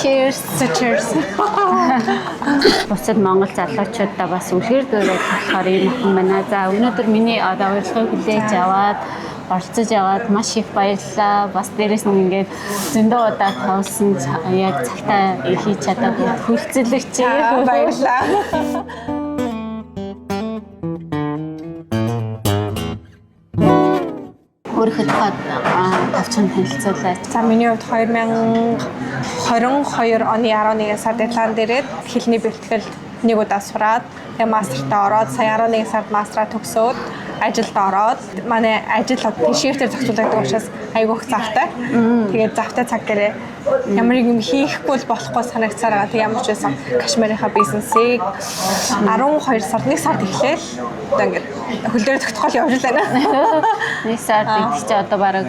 Cheers. Cheers. Бусад Монгол залуучуудаа бас үлгэр дуурайл болохоор юм охин байна. За өнөөдөр миний одоо урилгыг хүлээж аваад оролцож яваад маш их баярлалаа. Бас дээрэс нь ингээд зөндөө удаа тавсан яг цагтаа хийж чадаагүй хүлцэлэгч баярлалаа. Өөрийнхөө тавчхан танилцуулаад. За миний хувьд 2022 оны 11 сар дедлайн дээрээ хэлний бэлтгэл нэг удаа сураад тэгээ мастертаа ороод сая 11 сард мастраа төгсөөд ажилд ороод манай ажил шифтээр зохицуулдаг учраас айгүйх завтай. Тэгээд завтай цаг дээрээ ямар нэг юм хийхгүй л болохгүй санагцаар байгаа. Тэг ямар ч байсан Кашмирийнхаа бизнесийг 12 сард 1 сард эхлээл одоо ингээд хөлөөр тогтгол явж байна. 1 сард идэх чи одоо бараг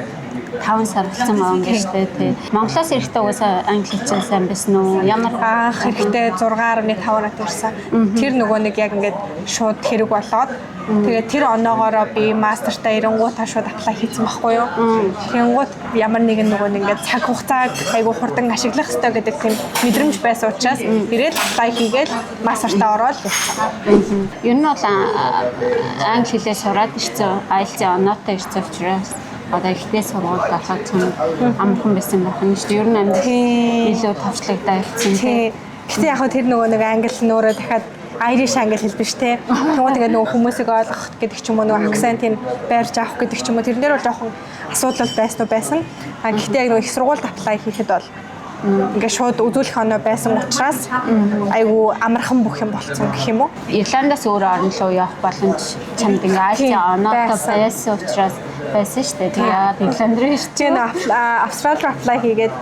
5 сар болсон байгаа юм биш үү тий. Монголоос ирэхдээ угаасаа англи хэлцээ сайн байсан уу? Ямар анх ирэхдээ 6.5 нот ирсэн. Тэр нөгөө нэг яг ингээд шууд хэрэг болоод тэгээд тэр оноогоороо би мастертаа ирэнгуутаа шууд аплай хийсэн байхгүй юу? Тэнгуут ямар нэгэн нөгөө нэг ингээд цаг хугацааг айгүй хурдан ашиглах хэрэгтэй гэдэг тийм мэдрэмж байсан учраас ирээд аплай хийгээд мастертаа ороод явсан. Ер нь бол англи хэлээ сураад ирсэн. IELTS-ийн оноотой ирсэн учраас одоо ихтэй сургууль гарахад цаана амархан байсан байх нь шүү дээ. Ер нь амьдрал илүү товчлогдоо явцсан тий. Гэтэ яг тэр нөгөө нэг англи нөөрэ дахиад Irish англи хэл биш те. Тэгээд нөгөө хүмүүсийг ойлгох гэдэг ч юм уу нөгөө акцентыг байрж авах гэдэг ч юм уу тэрнэр бол жоохон асуудал байсан. Гэхдээ яг нөгөө их сургуульд аплай хийхэд бол ингээд шууд үзүүлэх оноо байсан учраас айгүй амархан бүх юм болцсон гэх юм уу. Ирландаас өөр орн руу явах боломж чамд ингээд IELTS оноотой байсан учраас байсан шүү дээ. Тэгээд Ирланд руу ирчихсэн. Австрали руу аплай хийгээд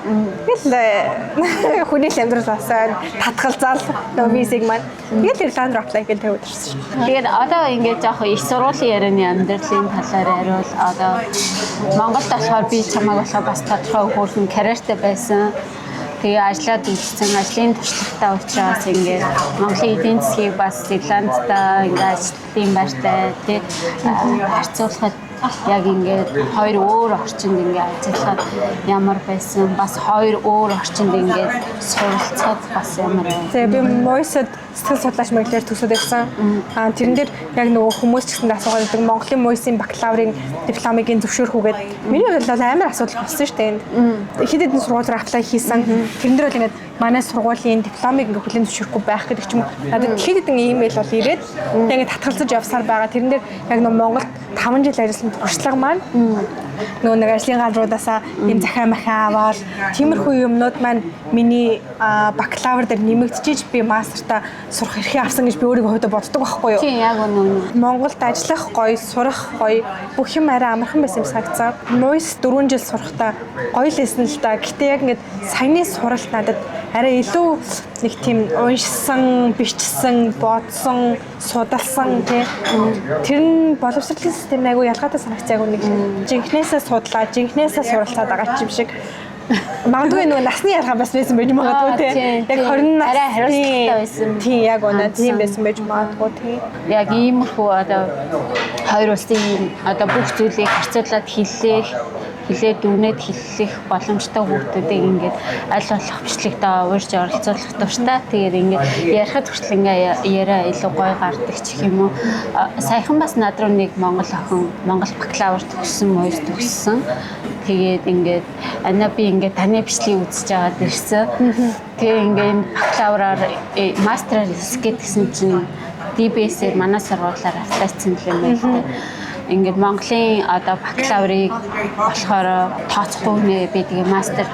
тэгэл хүний амьдрал басаа татгалзаал нөгөө визиг маань тэгэл Ирланд руу аплай хийгээд тавьд ирсэн шүү. Тэгээд одоо ингээд жоох их сургуулийн ярианы амьдралын талаар яриул одоо Монголд болохоор би чамайг болохоор бас тодорхой хөөрхөн карьертэй байсан. Тэгээ ажиллаад үзсэн ажлын туршлагатай учраас ингээд Монголын эдийн засгийг бас Ирландтай ингээд ажилтны байртай тий харьцуулахад яг ингээд хоёр өөр орчинд ингээд ажиллахад ямар байсан бас хоёр өөр орчинд ингээд суралцахад бас ямар вэ? Тэгээ би Мойсад сэтгэл судлаач мэргэжлэр төгсөөд байсан. Тэрэн дээр яг нөгөө хүмүүс ч гэсэн асуугаад байдаг Монголын Мойсийн бакалаврын дипломыг зөвшөөрөх үгээд миний хувьд бол амар асуудал болсон шүү дээ. Хэд хэдэн сургуулиар аплай хийсэн. Тэрэн дээр бол ингээд манай сургуулийн дипломыг ингээд хүлээн зөвшөөрөхгүй байх гэдэг ч юм уу. Надад хэд хэдэн имэйл бол ирээд ингээд татгалзаж явсаар байгаа. Тэрэн дээр яг нөгөө Монголд 5 жил ажилласан туршлага маань нөгөө нэг ажлын газруудаасаа юм захиа махаа аваад тиймэрхүү юмнууд маань миний бакалавр дээр нэмэгдчихэж би мастертаа сурах эрхээ авсан гэж би өөрийгөө хувьдаа боддог байхгүй юу? Тийм яг үнэ. Монголд ажиллах гоё, сурах гоё, бүх юм арай амархан байсан юм санагцаа. Мойс 4 жил сурахтаа гоё л эсэн л да. Гэтэ яг ингээд саяны суралт надад арай илүү нэг тийм уншсан, бичсэн, бодсон, судалсан тий. Тэр нь боловсролын систем айгу ялгаатай санагцааг нэг жинхнээсээ судлаа, жинхнээсээ суралцаад байгаа ч юм шиг. Магадгүй нөгөө насны ялгаа бас байсан байж магадгүй тий. Яг 20 нас арай хариуцлагатай байсан. Тий, яг үнэ тийм байсан байж магадгүй тий. Яг иймэрхүү одоо хоёр улсын одоо бүх зүйлийг харьцуулаад хилээд дүгнээд хэллэх боломжтой хүмүүсийг ингээд аль болох бичлэгтээ уурж оролцуулах дуртай. Тэгээд ингээд ярихад хүртэл ингээд яриа илүү гоё гардаг ч юм уу. Саяхан бас над руу нэг монгол охин монгол бакалавр төгссөн, Мойс төгссөн. Тэгээд ингээд ана би ингээд таны бичлэгийг үзэж аваад ирсэн. Тэгээ ингээд бакалавраар мастер хийх гэсэн чинь DBS-ээр манай сургуулиар аплайцсан юм байна. Ингээд Монголын одоо бакалаврыг болохоор тооцохгүй нэ би тэгээ мастерд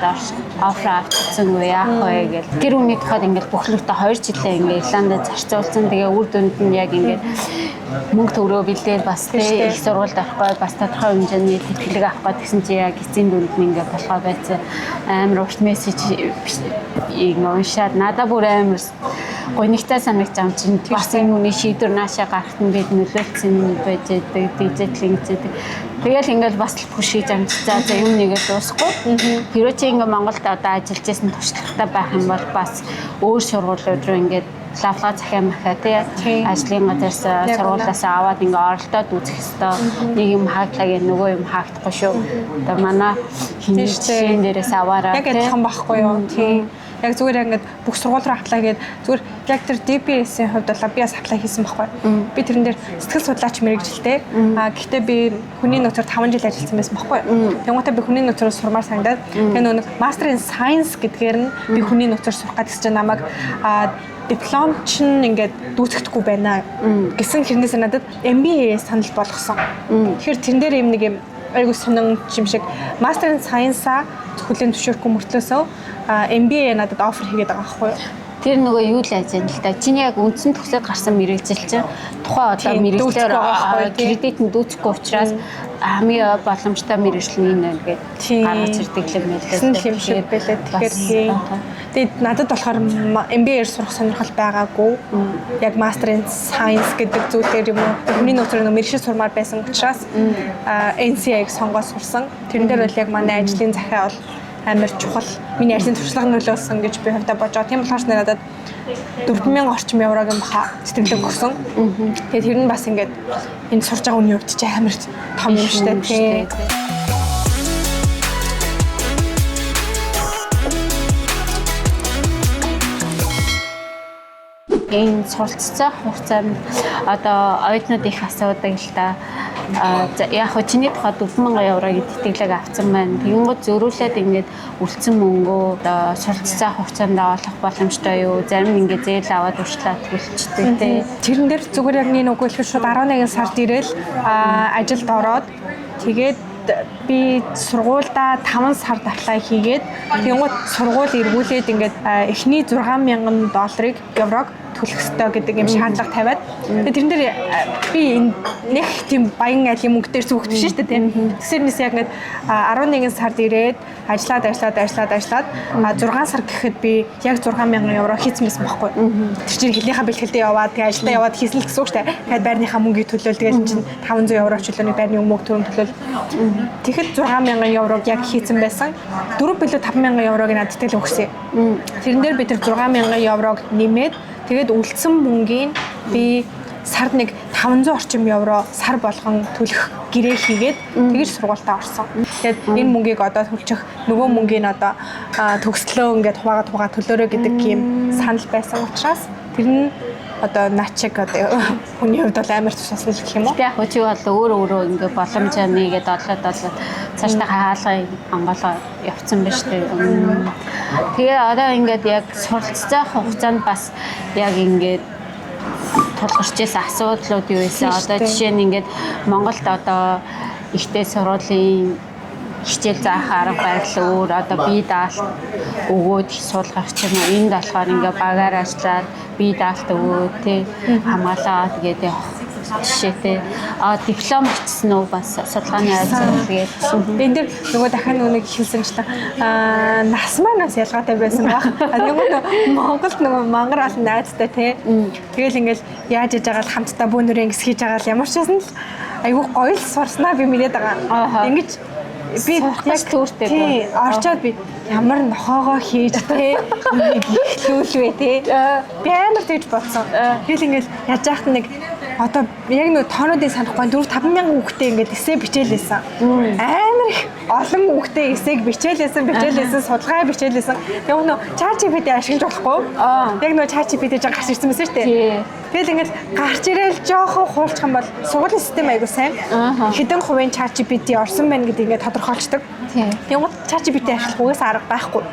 оффер авчихсан уу яах вэ гэл. Тэр үний тухайд ингээд бүхлэгтээ 2 жилээ ингээд Ирландд зарцуулсан. Тэгээ үр дүнд нь яг ингээд мөнгө төгрөө бэлдээд бас тэгээ их сургуульд авахгүй бас тодорхой хэмжээний тэтгэлэг авахгүй гэсэн чи яг эцсийн дүнд нь ингээд болохоо байцаа амар урт мессеж уншаад надад бүр амар гонигтай санагч ам чинь бас энэ хүний шийдвэр наашаа гарахт нь бид нөлөөлсөн байж байдаг дижитал ингэдэг. Тэгэл ингээд бас л бүшиж амжцаа за юм нэгээ дуусахгүй. Хэрвээ чи ингээд Монголд одоо ажиллаж байсан туршлагатай байх юм бол бас өөр сургуулиуд руу ингээд лавлага захиа махаа тий ажлын газраас сургуулиас аваад ингээ оролдоод үзэх хэвээр нэг юм хааглаа нөгөө юм хаагдахгүй шүү. Одоо манай хинжин дээрээс аваараа яг адилхан байхгүй юу тий. Яг зүгээр ингээд бүх сургууль руу аплай гээд зүгээр яг тэр DPS-ийн хувьд бол би бас аплай хийсэн байхгүй. Би тэрэн дээр сэтгэл судлаач мэрэгжилтэй. Гэхдээ би хүний нөөцөөр 5 жил ажилласан байсан байхгүй. Тэнгуүтээ би хүний нөөцөөр сурмаар санагдаад тэгээ нэг Master in Science гэдгээр нь би хүний нөөцөөр сурах гэж чинь намайг диплом чинь ингээд дүүцэхдэггүй байна гэсэн хэрнээс надад MBA санал болгосон. Тэгэхээр тэн дээр юм нэг юм айгуу сонин юм шиг Master in Science-а хүлээн зөвшөөрөхгүй мөртлөөсөө MBA надад offer хийгээд байгаа байхгүй юу? Тэр нөгөө юу л ажил л да. Чиний яг үндсэн төгсөөд гарсан мэрэгжил чинь тухайн одоо мэрэгчлэр кредит нь дүүцэхгүй учраас хамгийн боломжтой мэрэгжил нь энэ гэдэг гаргаж ирдэг юм байна. Гэсэн юм шиг байлаа. Тэгэхээр тэгээд надад болохоор MBA-ээр сурах сонирхол байгаагүй. Яг Master in Science гэдэг зүйлээр юм уу хүний нөөцөөр мэрэгшил сурмаар байсан учраас NCA-г сонгоод сурсан. Тэрэн дээр бол яг манай ажлын захиа бол амар чухал. Миний ажлын туршлага нөлөөлсөн гэж би хувьдаа бодож байгаа. Тийм болохоор надад 4000 орчим еврогийн баха сэтгэлэг өгсөн. Тэгээд тэр нь бас ингээд энэ сурж байгаа үний хувьд ч амар том юм шүү дээ. Энэ суралцсан хугацаанд одоо оюутнууд их асуудаг л да. Яг хөө чиний тухайд 4000 еврогийн тэтгэлэг авсан байна. Тэгэнгүүт зөрүүлээд ингээд үлдсэн мөнгөө одоо суралцсан хугацаанд олох боломжтой юу? Зарим нь ингээд зээл аваад урьдлаа төлчдөг тий. Тэрэн дээр зүгээр яг нэг үгүй л шууд 11 сард ирээл ажилд ороод тэгээд би сургуульдаа 5 сар аплай хийгээд тэгэнгүүт сургууль эргүүлээд ингээд эхний 6000 долларыг еврог төлөх ёстой гэдэг юм шаардлага тавиад тэгээд тэрэн дээр би нэг тийм баян айлын мөнгө дээр зүгт биш шүү дээ тийм. Тэсэрнээс яг ингээд 11 сард ирээд ажиллаад 6 сар гэхэд би яг 6000 евро хийсэн байсан байхгүй. Тэр чинь хэлнийхаа бэлтгэлдээ яваад тэгээд ажилдаа яваад хийсэн л гэсэн үг шүү дээ. Тэгээд байрныхаа мөнгийг төлөөл тэгээд чинь 500 евро ч үлээний байрны мөнгө төрөм төлөөл. Тэгэхэд 6000 еврог яг хийсэн байсан. 4 билүү 5000 еврог надад тэл өгсөн. Тэрэн дээр би тэр 6000 еврог нэмээд тэгээд үлдсэн мөнгийг би сард нэг 500 орчим евро сар болгон төлөх гэрээ хийгээд тэгж сургуультаа орсон. Тэгээд энэ мөнгийг одоо төлчих нөгөө мөнгийг одоо төгслөө ингээд хуваагаад төлөөрэй гэдэг юм санал байсан учраас тэр нь одоо начиг одоо хүний хувьд бол амар тусаасан гэх юм уу? Яг чи бол өөрөө ингээд боломжоо нэгээд олоод цаашдаа хаалгыг анголоо явцсан байна шүү дээ. Тэгээ одоо ингээд яг суралцсан хугацаанд бас яг ингээд тулгарч ирсэн асуудлууд юу вэ? Одоо жишээ нь ингээд Монголд одоо ихтэй сургуулийн хичээл заах арга барил өөр одоо бие даалт өгөөд суулгах ч юм уу энд болохоор ингээ багаар ажиллаад бие даалт өгөө тий хамгаалаа тэгээд явах жишээтэй диплом авчихсан уу бас судалгааны ажил тэгээд энэ дээр нөгөө дахиад нэг хэлсэнчлэн нас манаас ялгаатай байсан баг. Нөгөө Монголд нөгөө мангар олон найзтай тий тэгэл ингээл яаж иж байгаа хамтдаа бүүнөрөө ингэс хийж байгаа ямар ч байсан л айгүй гоё л сурснаа би мэдээд байгаа. Ингэж би яг түүртэй тий орчоод би ямар нохоогоо хийж тий ихлүүлвэ тий би амар тэгж бодсон. Тэгэл ингээл яаж яахт нэг одоо яг нэг тоонуудыг санахгүй 4-5 хүүхдээ ингээд эсээ бичээлээсэн. Амар их олон хүүхдээ эсээг бичээлээсэн судалгаа бичээлээсэн. Яг нөө ChatGPT ашиглаж болохгүй. Яг нөө ChatGPT жаа гарч ирсэн мэсэн шүү дээ. Тэгэл ингээд гарч ирээл жоохон хуурчих юм бол сургуулийн систем айгуу сайн. Хэдэн хувийн ChatGPT орсон байна гэдгийг ингээд тодорхойлцдог. Тэгвэл ChatGPT ашиглах угаасаа арга байхгүй.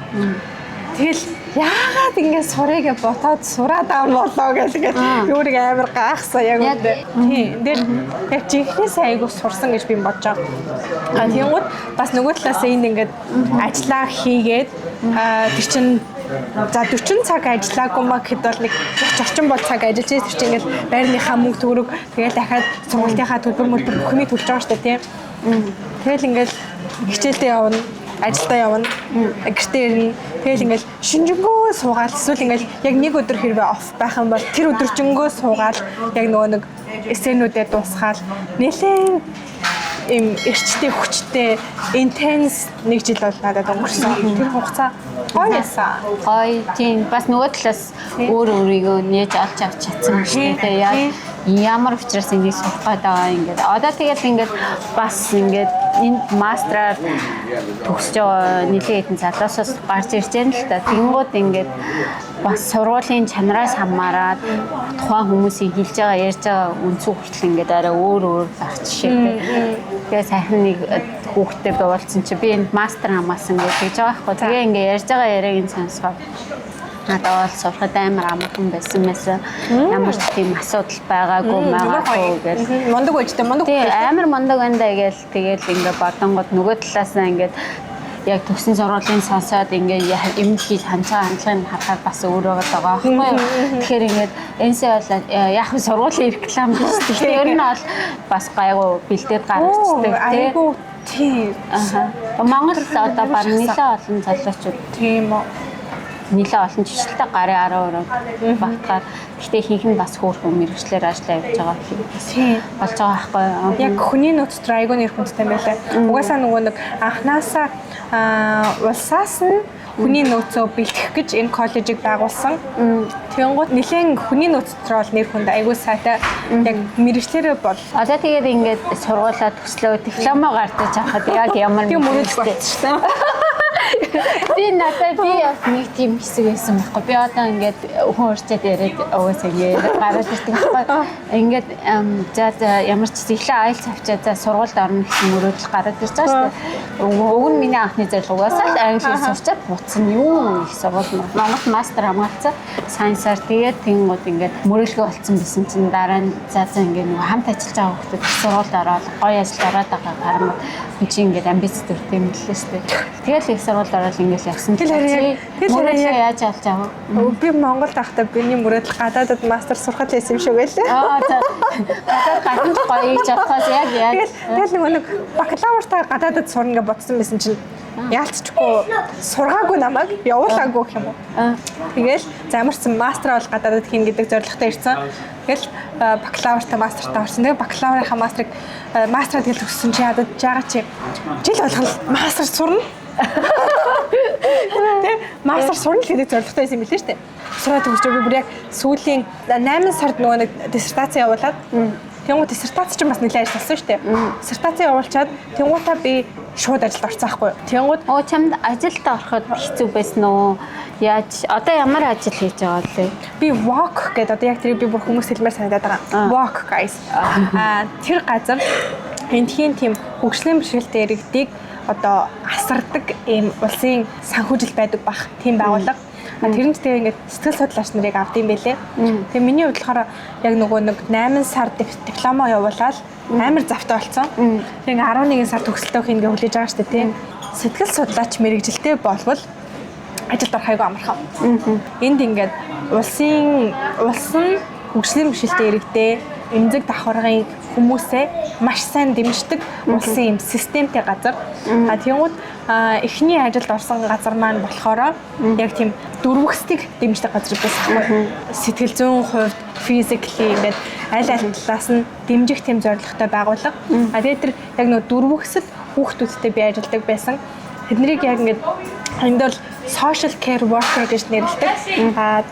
Тэгэл яагаад ингэ сурыг ботоод сураад байгаа болоо гэдэг юурыг амар гайхсан яг үндэ. Тийм. Дээр яг жинхнээс айгуу сурсан гэж би бодож байгаа. Тэгвэл бас нөгөө талаас энд ингээд ажиллаа хийгээд тэр чинь за 40 цаг ажиллаагүй маа гэхэд бол нэг 30 бол цаг ажиллаж тэр чинь ингээд байрныхаа мөнгө төгрөг тэгээд дахиад сургалтынхаа төлбөр бүхнийг төлж байгаа шүү дээ тийм. Тэгэл ингээд хичээлдээ явна ажилдаа явна. Гэртээ ирнэ. Тэгэл ингээл шинжэнгөө суугаад эсвэл ингээл яг нэг өдөр хэрвээ оф байх юм бол тэр өдөржингөө суугаад яг нөгөө нэг эсэнүүдээр дуусгаад нэлээд им эрчтэй хүчтэй intense нэг жил бол надад өнгөрсөн. Тэр хугацаа гоё яасан. Ой тийм бас нөгөө талаас өөр өөрийгөө нээж олж авч чадсан юм шиг те яг ямар учраас энийг сурах гээд байгаа ингээд одоо тэгэл ингээд бас ингээд энд мастраар төгсөж байгаа нэлээд хэдэн залуусаас гарч ирж байна л та. Тэнгууд ингээд бас сургуулийн чанараас хамаарат тухайн хүмүүсийн хэлж байгаа ярьж байгаа үнцүү хүртэл ингээд арай өөр байх жишээтэй. Тэгээ сайхан нэг хүүхдтэй буулцсан чи би энд мастер хамаасан гэж хэлж байгаа байхгүй. Тэгээ ингээд ярьж байгаа яриаг нь сонсгоо. Надад бол сурахад амар амархан байсан байсан. Ямар ч тийм асуудал байгаагүй гэл. Мондог байжтэй мондог. Тий амар мондог байна гээл тэгэл ингээд бодонгод нөгөө талаасаа ингээд яг төгсөн сургуулийн сонсоод ингээд юм хийж хандлагыг харахад бас өөрөө байгаа байхгүй юу. Тэгэхээр ингээд энэсээ бол яг сургуулийн реклам биш. Тэгэхээр ер нь бол бас гайгүй бэлдээд гаргацдаг тий. Тийм. Монгол одоо баг нэлээд олон залуучууд тийм үү. Нилээ олон жишээлтэй гарын 12 багтахаар гэхдээ ихэнх нь бас хөөрхөн мэрэгчлэр ажиллаа явж байгаа болж байгаа байхгүй. Яг хүний нөөц драйгон нэр хүндтэй байлаа. Угаасаа нөгөө нэг анханасаа улсаас нь хүний нөөцөө бэлтгэх гэж энэ коллежийг байгуулсан. Тэнгууд нэлээд хүний нөөц төр бол нэр хүнд аягүй сайтай. Яг мэрэгчлэрээ бол одоо тэгээд ингээд сургуулаа төслөө дипломо гардаж авахад яг ямар мөрөдсөн. Би надад нэг тийм хэсэг байсан байхгүй. Би одоо ингээд хүн урьдчиад яриад угаасаа ингээд гараад ирдэг байхгүй. Ингээд за ямар ч зэглээ айлц авчаад за сургуульд орно гэсэн мөрөөдөл гараад ирж байгаа шүү дээ. Уг нь миний анхны зорилго угаасаа л англи хэл сурчаад буцсан юу их сургууль Монгол мастер хамгаалцсан сайенсаар тэгээд тэнгууд ингээд мөрөөлгөө болцсон байсан чинь дараа нь за ингээд нөгөө хамт ажиллаж байгаа хүмүүс сургуульд ороод гоё ажилд ороод байгаа гармад хүн чинь ингээд амбиц төртэй юм л шүү дээ. Тэгээд их сургуульд ороод ингээд явсан. Мөрөөдлөө яаж авч авав? Би Монголд байхдаа биний мөрөөдөл гадаадд мастер сурахад байсан юм шиг байлаа. За. Гадаад гадна гоё хийж авахаас яг. Тэгэл нэг бакалавртаа гадаадд сурна гэж бодсон байсан чинь яалтчгүй сургаагүй намайг явуулаагүй гэх юм уу. Тэгэл замарсан мастер бол гадаадд хийн гэдэг зорилготой ирсэн. Тэгэл бакалавртаа мастертаа орсон. Тэгээ бакалаврынхаа мастраа тэгэл төгссөн чи ядаж байгаа чи жил болгон мастер сурна. Тэ мастер сурна гэдэг зорилготой байсан юм билээ шүү дээ. Сураад төгсөж би бүр яг сүүлийн 8 сард нөгөө нэг диссертац явуулаад тэнгуут диссертац чинь бас нэлээд ажилласан шүү дээ. Диссертац явуулчаад тэнгуутаа би шууд ажилд орсон байхгүй юу. Тэнгуут чамд ажилд ороход хэцүү байсан уу? Яаж одоо ямар ажил хийж байгаа вэ? Би walk гэдэг одоо яг тэр би бүр хүмүүс хэлмээр санагдаад байгаа. Walk guys. Тэр газар эндхийн тийм хөгжлийн бэрхшээлтэй иргэдийг одоо асардаг ийм улсын санхүүжил байдаг бах тийм байгууллага. Тэр нь тэгээ ингээд сэтгэл судлаач нарыг авд юм бэлээ. Тэгээ миний хувьд болохоор яг нөгөө нэг 8 сар дипломо явуулаад амар завтай болсон. Тэгээ 11 сар төгсөлтөө хийнгээ хүлээж байгаа шүү дээ тийм. Сэтгэл судлаач мэрэгжилтэй болвол ажилд орох айгүй амархан. Энд ингээд улсын хөгжлийн бэрхшээлтэй иргэдээ эмзэг давхаргын хүмүүсээ маш сайн дэмждэг улсын юм системтэй газар. Тэнгууд эхний ажилд орсон газар маань болохоор яг тийм дөрвөстийг дэмждэг газар байсан. Сэтгэл зүйн хувьд физикли ингээд аль талаас нь дэмжих тийм зорилготой байгууллага. Тэгээд тэр яг нөө дөрвөсөд хүүхдүүдтэй би ажилладаг байсан. Тэднийг яг ингээд энд бол social care worker гэж нэрлэдэг.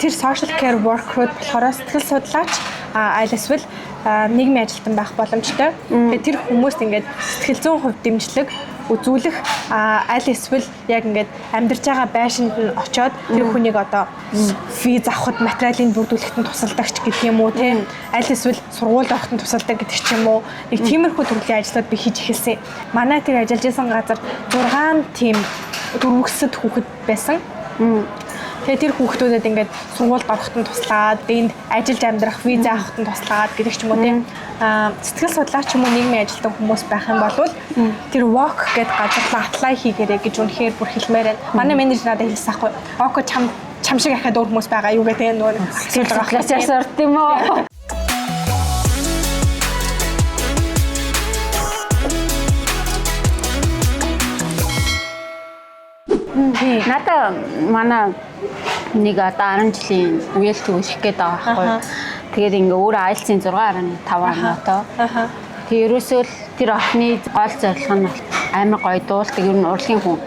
Тэр social care worker-ууд болохоор сэтгэл судлаач аль эсвэл нийгмийн ажилтан байх боломжтой. Тэгээд тэр хүмүүст ингээд сэтгэл зүйн хувьд дэмжлэг үзүүлэх аль эсвэл яг ингээд амьдарч байгаа байшинд нь очиод тэр хүнийг одоо виз авахд материалын бүрдүүлэхэд тусалдагч гэдэг юм уу тийм аль эсвэл сургуульд ороход тусалдаг гэдэг ч юм уу нэг тиймэрхүү төрлийн ажлууд би хийж эхэлсэн. Манай тэр ажиллаж байсан газар 6 тийм дөрвөсөд хүүхэд байсан. Тэгээ тэр хүүхдүүдэд ингээд сургуульд ороход нь туслаад, энд ажиллаж амьдрах, виз авахд нь туслаад гэдэг ч юм уу тийм. Сэтгэл судлаач юм уу нийгмийн ажилтан хүмүүс байх юм бол тэр walk гэдэг газарлаа apply хийгээрэй гэж үнэхээр бүр хэлмээр байна. Манай менежер надад хэлсэн аахгүй. Око чам шиг ахад өөр хүмүүс байгаа юу гэдэг нөгөө асуулт байгаа. Судлаачаар сурд юм уу? Надаа манай нэг одоо 10 жилийн үеэл төгсөх гээд байгаа байхгүй. Тэгээд ингээ өөрөө IELTS-ийн 6.5 оноотой. Тэг ерөөсөө л тэр охины гол зорилго нь амар гоё дуулдаг ер нь урлагийн хүн.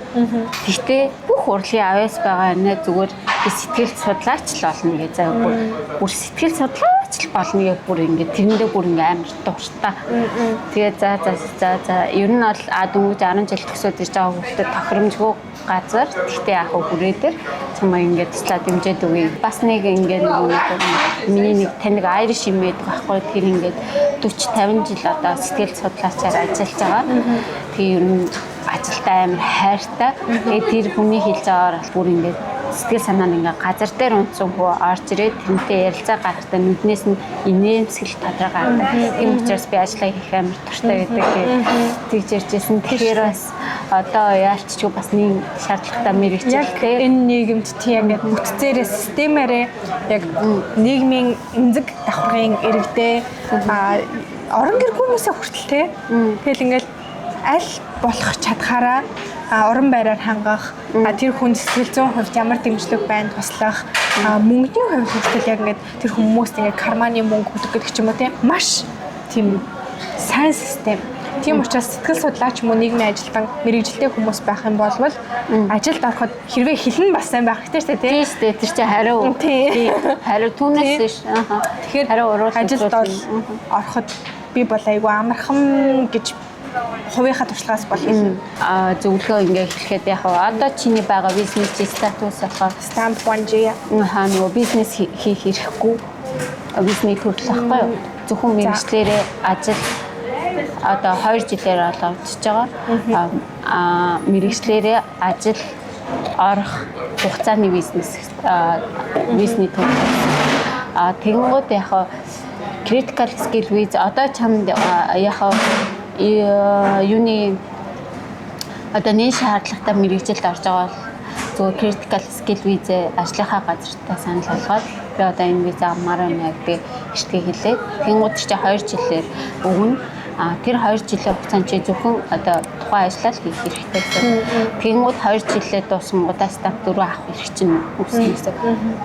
Гэхдээ бүх урлагийн авьяас байгаа нэ зүгээр сэтгэл судлаач л болно гэж заа бүр сэтгэл судлаач л болно гэж бүр ингээд тэрэндээ бүр ингээд амар дуртай. Тэгээ за ер нь бол дөнгөж 10 жил төгсөөд ирж байгаа хүүхдэд тохиромжгүй газар. Гэхдээ яг хүрээ дээр цамаа ингээд туслаад дэмжиж өгье. Бас нэг ингээд миний нэг таныг Irish юм байдаг байхгүй тэр ингээд 40 50 жил одоо сэтгэл судлаачаар ажиллаж байгаа. Тэгээ ер нь ажилдаа амар хайртай. Тэгээ тэр хүний хэлж байгаагаар бүр ингээд сэтгэл санаа нь ингээ газар дээр унтсан хөө орж ирээд тэрнтэй ярилцаа гарахтаа нүднээс нь инээмсгэл тадраа гардаг. Тийм учраас би ажиллаа хийх амар туртай байдаг. Тэгж ярьжсэн. Тэгэхээр бас одоо яалчгүй бас нэг шаардлагатай мэрэгчлээ. Энэ нийгэмд тийм ингээ бүтцээрээ системээрээ яг нийгмийн эмзэг давхаргын иргэдээ орон гэр хүмүүсээ хүртэл те. Тэгэл ингээл аль болох чадхаараа орон байраар хангах тэр хүнд сэтгэл 100% ямар дэмжлэг байна туслах мөнгөний хувьд хүртэл яг ингээд тэр хүмүүст ингээд карманы мөнгө өгдөг гэдэг ч юм уу тийм маш тийм сайн систем. Тийм учраас сэтгэл судлаач мөн нийгмийн ажилтан мэрэгжилтэй хүмүүс байх юм бол ажилд ороход хэрвээ хэлэн бас сайн байх хэрэгтэй тийм шүү дээ. Тэр чинь хариу. Хариу түүнээс ш. Тэгэхээр ажилд ороход би бол айгүй амархан гэж хувийнхаа туршлагаас бол зөвлөгөө ингээ хэлэхэд яг одоо чиний байгаа бизнесийн статус ахаа stamp 1G нөгөө бизнес хийх хэрэггүй бизнес төрөл ахгүй юу зөвхөн мэрэгчлэрээ ажил одоо 2 жилээр олгож байгаа мэрэгчлэрээ ажил орох хугацааны бизнес төрөл тэгэнгүүт яг critical skill with одоо чамд яг юуны одоо нэг шаардлагатай мэрэгжилд орж байгаа бол зөвхөн critical skill визээ ажлынхаа газартаа санал болгоод би одоо энэ виза амаараа би ихтэй хэлээд тэнгууд чи 2 жилээр өгнө. Тэр 2 жилийн хугацаанд чи зөвхөн одоо тухайн ажлаа хийх хэрэгтэй. Тэнгууд 2 жилээ дуусангуудаа стамп 4 авах хэрэг чинь үүснэ.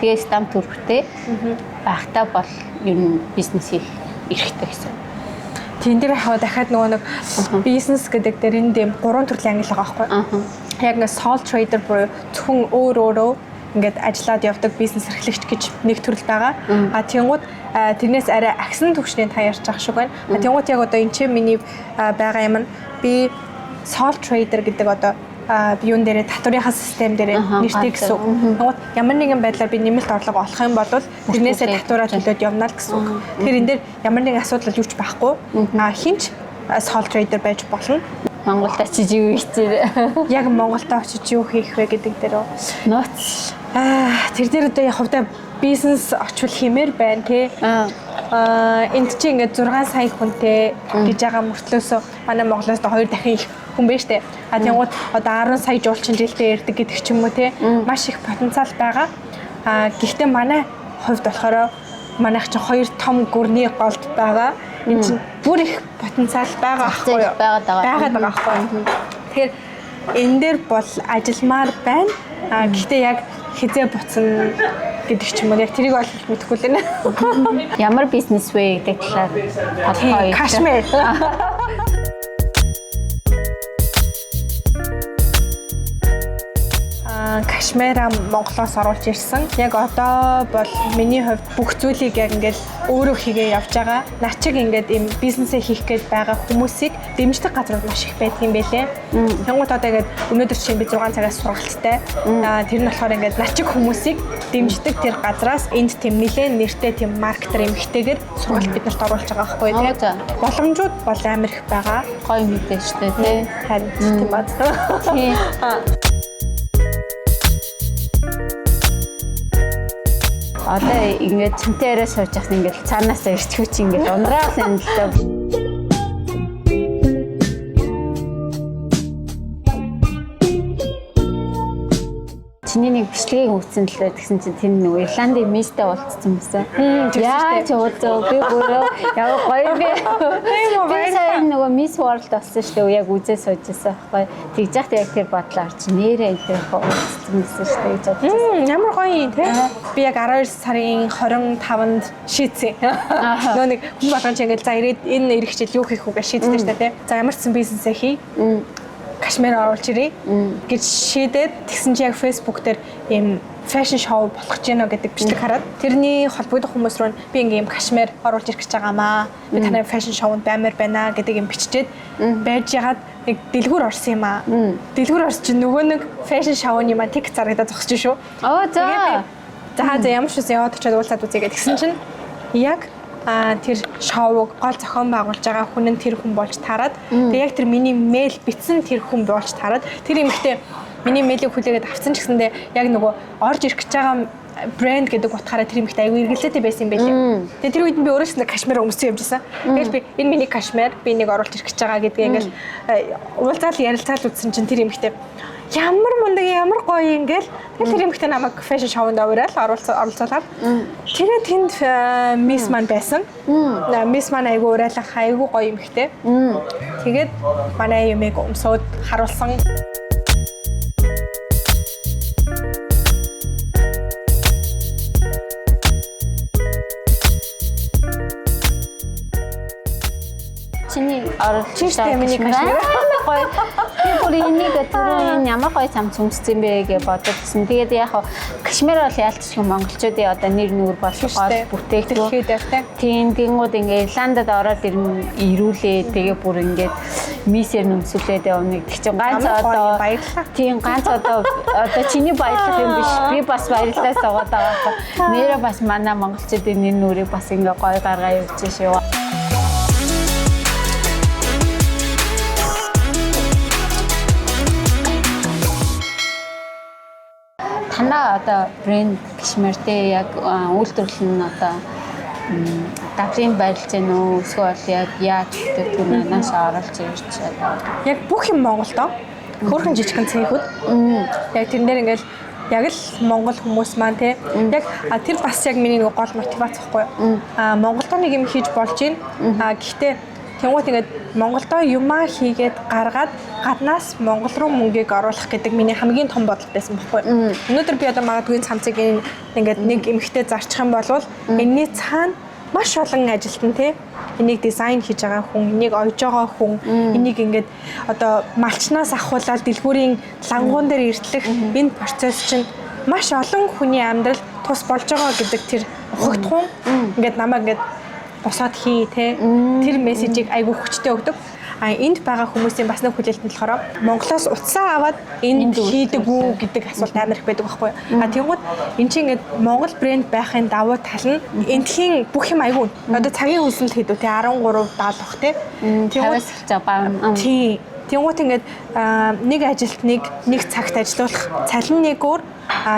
Тэгээ стамп 4-тэй байхдаа бол ер нь бизнес хийх хэрэгтэй гэсэн. Тэн дээр хаа дахиад нөгөө нэг бизнес гэдэг дээр энэ дэм 3 төрлийн англи байгаа байхгүй. Яг нэг sole trader буюу зөвхөн өөрөө ингээд ажиллаад явдаг бизнес эрхлэгч гэж нэг төрөл байгаа. Тэнгууд тэрнээс арай агсан түвшний та ярьж байгаа шиг байна. Тэнгууд яг одоо энэ чинь миний байгаа юм нь би sole trader гэдэг одоо юун дээр татврынхаа систем дээр нэртэй гэсэн. Тэгвэл ямар нэгэн байдлаар би нэмэлт орлого олох юм бол тэрнээсээ татвараа төлөөд явна л гэсэн үг. Тэгэхээр энэ дээр ямар нэгэн асуудал юуч байхгүй. Хинч sole trader байж болно. Монголд очиж юу хийчихээ. Яг Монголд очиж юу хийх вэ гэдэг дээр нууц. Тэр дээр одоо хувьдаа бизнес очвол хэмээр байна тий. Энд чи ингээд 6 сая хүнтэй гэж байгаа мөртлөөсөө манай Монголоос 2 дахин их хүн байна штэ. Тэнгууд одоо 10 сая жуулчин жилдээ ярддаг гэдэг ч юм уу тий. Маш их потенциал байгаа. Гэхдээ манай хувьд болохоор манайх чинь 2 том гүрний голд байгаа. Энд чинь бүр их потенциал байгаа аахгүй юу? Байгаад байгаа аахгүй юу? Тэгэхээр энэ дээр бол ажилмаар байна. Гэхдээ яг хизээ буцна гэдэг ч юм уу яг тэрийг бол мэдэхгүй л байна. Ямар бизнес вэ гэдэг талаар тодорхой. Кашмир. Кашмира Монголоос оруулж ирсэн. Яг одоо бол миний хувьд бүх зүйлийг яг ингээд өөрөө хийгээ явж байгаа. Начиг ингээд ийм бизнесээ хийх гээд байгаа хүмүүсийг дэмждэг газар маш их байдаг юм байлээ. Тэнгууд одоо ингээд өнөөдөр чинь би 6 цагаас сургалттай. Тэр нь болохоор ингээд начиг хүмүүсийг дэмждэг тэр газраас энд тийм нэлээд нэртэй тийм маркетер эмэгтэйгээр сургалт биднэрт оруулж байгаа байхгүй тийм. Боломжууд бол амар их байгаа. Гоё мэдээ шүү дээ тий. Харин тийм бат. Тий. Одоо ингээд цэнтэй арай сууж яхад ингээд цаанаас ирчихвч ингээд ундраад юм л даа. Чиний нэг бичлэгийг үүссэн л тэгсэн чинь тэр нөгөө Ирландын мистэй болцсон байсан. Яаж удаа би бүрөө яг гоё би. Би сайн нөгөө Miss World болсон шүү дээ. Яг үзээ суужсэн байхгүй. Тэгж яхад яг тэр бодлоо орж нэрээ тэр болцсон байсан шүү дээ гэж бодсон. Ямар гоё юм те. Би яг 12 сарын 25-нд шийдсэн. Нөгөө нэг хүн болгон ч ингээд за ирээд энэ ирэх жил юу хийх үгээ шийдсэн шүү дээ те. За ямар ч сан бизнесээ хий. Кашмир оруулж ирээ гэж шийдээд тэгсэн чи яг Facebook дээр ийм fashion show болох гэж байна гэдэг бичлэг хараад тэрний холбогдох хүмүүс рүү би ингээм кашмир оруулж ирэх гэж байгаамаа. Би танай fashion show-нд баймаар байна гэдэг юм биччихэд байж ягаад нэг дэлгүүр орсон юм аа. Дэлгүүр орсон чи нөгөө нэг fashion show-ны маань тик зарагдаад зогсож шүү. Оо за. За ямар ч юм яваад очиод уулзаад үзье гэсэн чинь яг тэр шоуг гол зохион байгуулж байгаа хүн нь тэр хүн болж таарад тэгээ яг тэр миний мэйл бичсэн тэр хүн болж таарад тэр эмэгтэй миний мэйлийг хүлээгээд авсан ч гэсэндээ яг нөгөө орж ирэх гэж байгаа брэнд гэдэг утгаараа тэр эмэгтэй аягүй эргэлзээтэй байсан юм байлээ. Тэгээ тэр үед би өөрөөс нь кашмир өмссөн явжсэн. Тэгэл би энэ миний кашмир би нэг оруулж ирэх гэж байгаа гэдгийг ингээл уулзаал ярилцаал үзсэн чинь тэр эмэгтэй ямар мундаг ямар гоё ингээл тэр эмэгтэй намайг fashion show-нд аваад оролцуулаад тэгээ тэнд Miss маань байсан. Miss маань айгүй урайлах айгүй гоё эмэгтэй. Тэгээд манай юмыг өмсөд харуулсан. Чиний оруулж байгаа миний кашмир гоё. Би бүр энийг түрүү ямар гоё цамц өмссөн бэ гэж бодсон. Тэгээд яг кашмир бол яалтчгүй монголчуудын одоо нэр нүүр болох гол бүтээгдэхүүн. Тийм тэнгууд ингээ Ирландад ороод ирүүлээ. Тэгээ бүр ингээд мисээр нөмсүүлээд явна. Тэг чинь ганц одоо баярлалаа. Тийм ганц одоо чиний баярлах юм биш. Би бас баярлалаа суугаад байгаа. Нэрээ бас манай монголчуудын нэр нүрийг бас ингээ гоё гаргаа явуулчих шүү. Танаа одоо брэнд кашмиртэй яг үйлдвэрлэл нь одоо Даблин байрлаж байна уу? Эсвэл яг яаж гэдэг нь нааш оруулж ирж байгаа. Яг бүх юм Монголдоо. Хөөрхөн жижигхэн цэхүүд. Яг тэрэн дээр ингээл яг л монгол хүмүүс маань те яг тэр бас яг миний нэг гол мотивац байхгүй юу? Монголдоо нэг юм хийж болж байна. Гэхдээ тэнгуут ингээд Монголдоо юмаа хийгээд гаргаад гаднаас Монгол руу мөнгийг оруулах гэдэг миний хамгийн том бодол байсан байхгүй. Өнөөдөр би одоо магадгүй цамцыг ингээд нэг эмэгтэй зарчих юм бол энэний цаана маш олон ажилтан те энийг дизайн хийж байгаа хүн, энийг ойж байгаа хүн, энийг ингээд одоо малчнаас ахуулаад дэлгүүрийн лангуун дээр иртлэх энэ процесс чинь маш олон хүний амьдрал тус болж байгаа гэдэг тэр ухагдхуун ингээд намайг ингээд босоод хий те тэр мессежийг айгүй хүчтэй өгдөг. Энд байгаа хүмүүсийн бас нэг хүлээлт нь болохоор Монголоос утсаа аваад энд хийдэг үү гэдэг асуулт амар их байдаг байхгүй юу. Тэгвэл эн чинь ингээд Монгол брэнд байхын давуу тал нь эндхийн бүх юм айгүй. Одоо цагийн хөлсөнд хийдүү те 13-70 те. Тэгвэл баа. Тий. Тэнгуут ингээд нэг ажилтныг нэг цагт ажилуулах цалин нэг өөр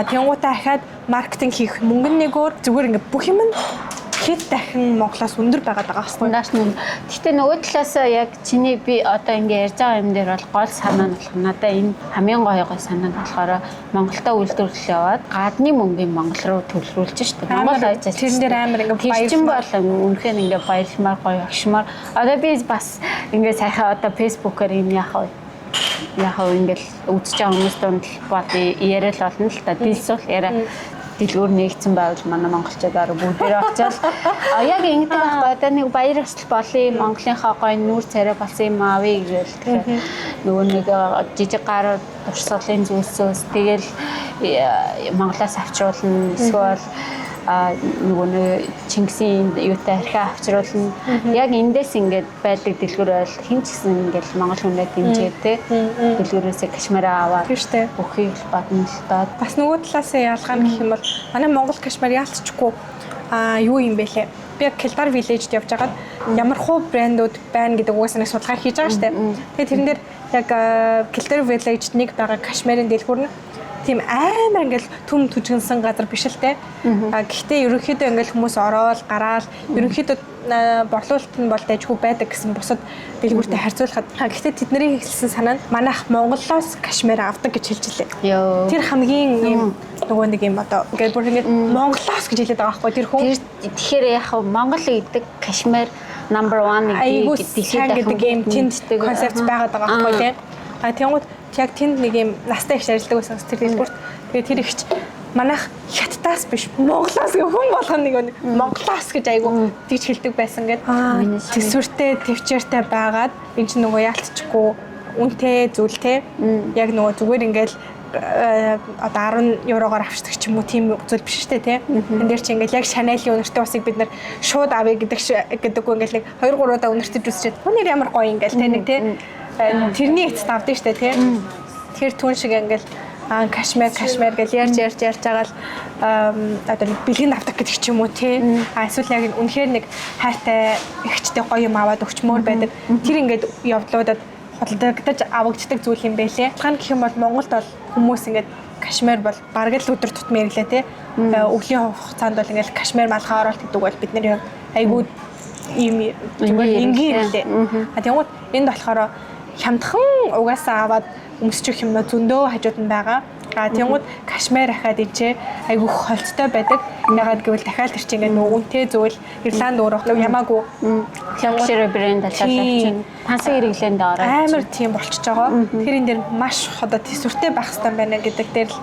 тэнгуутаа ахаад маркетинг хийх мөнгө нэг өөр зүгээр ингээд бүх юм нь хэд дахин Монголоос өндөр байгаад байгаа байхгүй юу? Гэхдээ нөгөө талаас яг чиний би одоо ингэ ярьж байгаа юм дээр бол гол санаа нь болох надаа энэ хамгийн гоё санаа нь болохоор Монголдо үйлдвэрлэл яваад гадны мөнгөийг Монгол руу төлрүүлж штэ. Монгол ажил тэрэн дээр амар ингэ баярлсан бол үнэхээр ингэ баярлмаар гоё агшмаар. Одоо би бас ингэ сайхан одоо фэйсбүүкээр юм яах вэ? Яг ингээл үзэж байгаа хүмүүс донд бод яриад болно л та. Дилсүүл яриа дэлгүүр нэгдсэн байвал манай монголчуудаар бүгдээрээ очиад яг ингэдэг байхгүй одоо нэг баяр ёслол болъё Монголынхаа гоё нүүр царай болсон юм аавь гэж тэгэхээр нөгөө нэг жижиг гар дурсгалын зүйлсөөс тэгэл Монголоос авчруулна эсвэл нөгөө нэг Чингисийн юутай архиа авчруулна. Яг эндээс ингээд байдаг дэлгүүр байл хин ч гэсэн ингээд монгол хүнээ дэмжээ те. Дэлгүүрээс кашмираа аваад бүхийг гадна л доо. Бас нөгөө талаас нь ялгаа гэх юм бол манай монгол кашмир яалтчгүй юу юм бэ лээ. Би яг Келдар Village-д явж байгаад ямар хуу брэндүүд байна гэдэг угаасаа нэг судалгаа хийж байгаа штэ. Тэгээ тэрэн дээр яг Келдар Village-д нэг байгаа кашмирын дэлгүүр нь тийм амар ингээл түм түжгэнсэн газар биш л те. Гэхдээ ерөнхийдөө ингээл хүмүүс ороод гараал ерөнхийдөө борлуулалт нь бол дайггүй байдаг гэсэн бусад дэлгүүртэй харьцуулахад. Гэхдээ тэдний хэлсэн санаа нь манайх Монголоос Кашмир авдаг гэж хэлж илээ. Тэр хамгийн юм нөгөө нэг юм одоо ингээд бүр ингээд Монголоос гэж хэлээд байгаа байхгүй тэр хүн. Тэгэхээр яг Монгол гэдэг Кашмир number 1 гэдэг юм тэнд концепт байгаад байгаа байхгүй тийм. Тэнгууд яг тэнд нэг юм настай их ажилладаг байсан тэр дэлгүүрт. Тэгээд тэр ихч манайх хятадаас биш Монголоос гэх хүн болгоно нэг Монголоос гэж айгу тэгж хэлдэг байсан гэд. Тэсвэртэй төвчээртэй байгаад энэ чинь нөгөө яалтчихгүй үнэтэй зүйлтэй. Яг нөгөө зүгээр ингээл одоо 10 еврогоор авчдаг ч юм уу тийм зүйл биш шүү дээ тий. Энд дээр чи ингээл яг Chanel-ийн үнэртэй усыг бид нар шууд авъя гэдэггүй ингээл нэг 2 3 удаа үнэртэж үсчихэд өнөр ямар гоё ингээл тий нэг тий. Тэрний эцэст авдаг шүү дээ тий. Тэр түн шиг ингээл Кашмир гэж ярьж байгаа л одоо нэг бэлгийн авдаг гэдэг ч юм уу тий. Эсвэл яг үнэхээр нэг хайртай ихчтэй гоё юм аваад өгчмөр байдаг. Тэр ингээд явдлуудад худалдагдаж авагддаг зүйл юм байлээ. Хань гэх юм бол Монголд бол хүмүүс ингээд Кашмир бол бараг л өдөр тутмын ирлээ тий. Өвлийн хугацаанд бол ингээд Кашмир малхаа оруулалт гэдэг бол бид нар айгүй ийм энгийн ирлээ. Тэгвэл энд болохоор хямдхан угаасаа аваад өмсчих юм зөндөө хажууд нь байгаа. Тэгвэл Кашмир ахаад ичээ айгүй холцтой байдаг. Ягаад гэвэл дахиад тэр чинь ингээд нөгөө үнэтэй зүйл Ирланд өөрөө ямаагүй Кашмир брэнд ачаалж тансаг хэрэглээнд ороод амар тийм болчихж байгаа. Тэгэхээр энэ дэр маш одоо төсвөртэй байх хэрэгтэй байна гэдэг дээр л